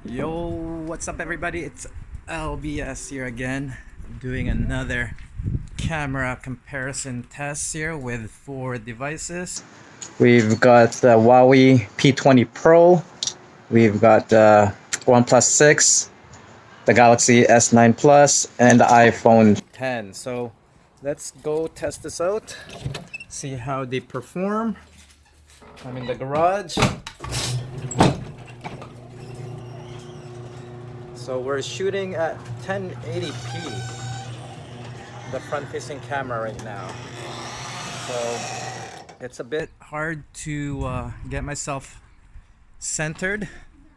Yo, what's up everybody? It's LBS here again, doing another camera comparison test here with 4 devices. We've got the Huawei P20 Pro, we've got the OnePlus 6, the Galaxy S9 Plus, and the iPhone 10. So let's go test this out, see how they perform. I'm in the garage. So we're shooting at 1080p, the front-facing camera right now. So it's a bit hard to get myself centered.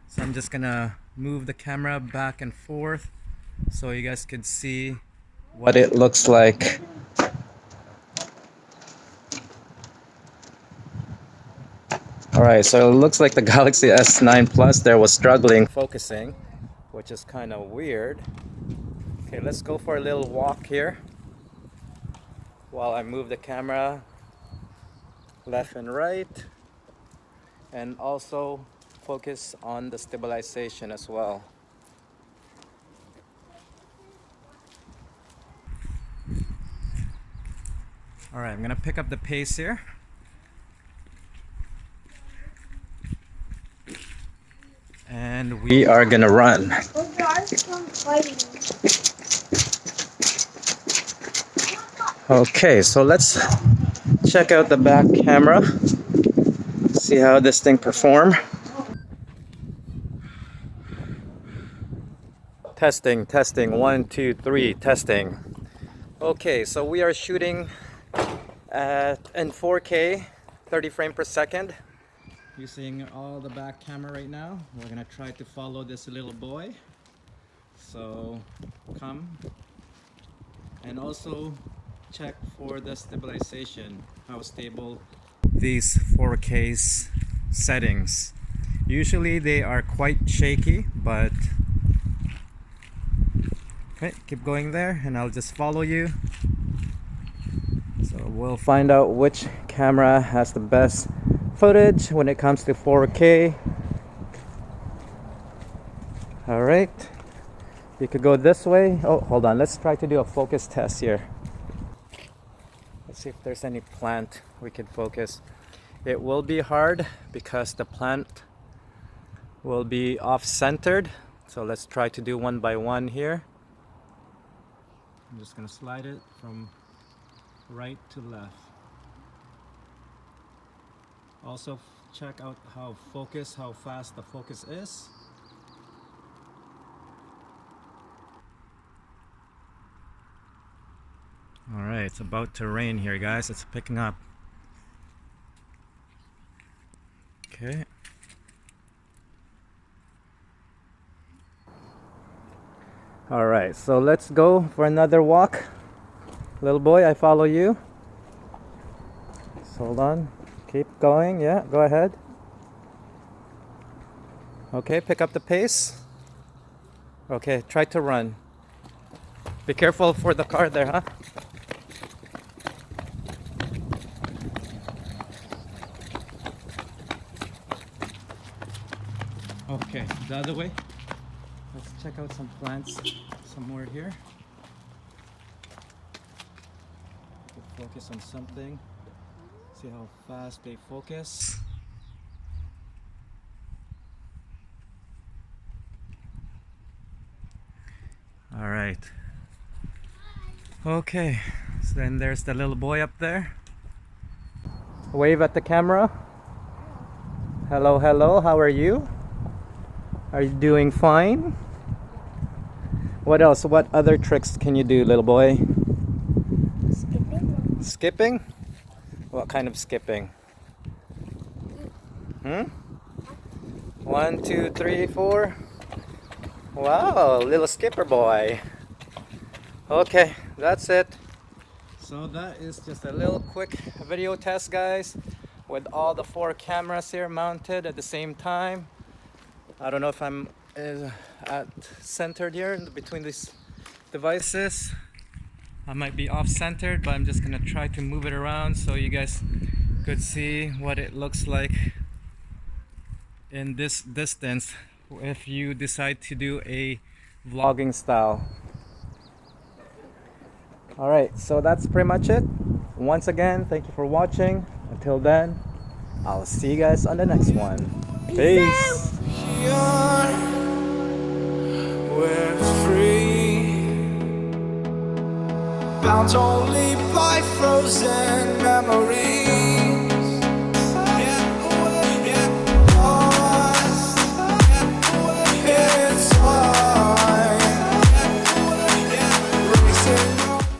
So I'm just gonna move the camera back and forth so you guys could see what it looks like. Alright, so it looks like the Galaxy S9 Plus there was struggling focusing, which is kind of weird. Okay, let's go for a little walk here while I move the camera left and right, and also focus on the stabilization as well. Alright, I'm gonna pick up the pace here. And we are gonna run. Okay, so let's check out the back camera, see how this thing perform. Testing, 1, 2, 3, testing. Okay, so we are shooting in 4K, 30 frames per second. Using all the back camera right now. We're gonna try to follow this little boy. So come and also check for the stabilization, how stable these 4K settings. Usually they are quite shaky, but okay, keep going there and I'll just follow you. So we'll find out which camera has the best footage when it comes to 4K. All right, you could go this way. Oh, hold on, let's try to do a focus test here. Let's see if there's any plant we can focus. It will be hard because the plant will be off-centered. So let's try to do one by one here. I'm just gonna slide it from right to left. Also check out how fast the focus is. Alright, it's about to rain here guys, it's picking up. Okay. Alright, so let's go for another walk. Little boy, I follow you. So hold on. Keep going, yeah, go ahead. Okay, pick up the pace. Okay, try to run. Be careful for the car there, huh? Okay, the other way. Let's check out some plants somewhere here. Focus on something. See how fast they focus. All right. Okay, so then there's the little boy up there. Wave at the camera. Hello, hello, how are you? Are you doing fine? What else? What other tricks can you do, little boy? Skipping. Skipping? What kind of skipping? 1, 2, 3, 4. Wow, little skipper boy. Okay, that's it. So that is just a little quick video test, guys, with all the 4 cameras here mounted at the same time. I don't know if I'm centered here in between these devices. I might be off-centered, but I'm just gonna try to move it around so you guys could see what it looks like in this distance if you decide to do a vlogging style. Alright, so that's pretty much it. Once again, thank you for watching. Until then, I'll see you guys on the next one. Peace! We're free, bound only by frozen memories.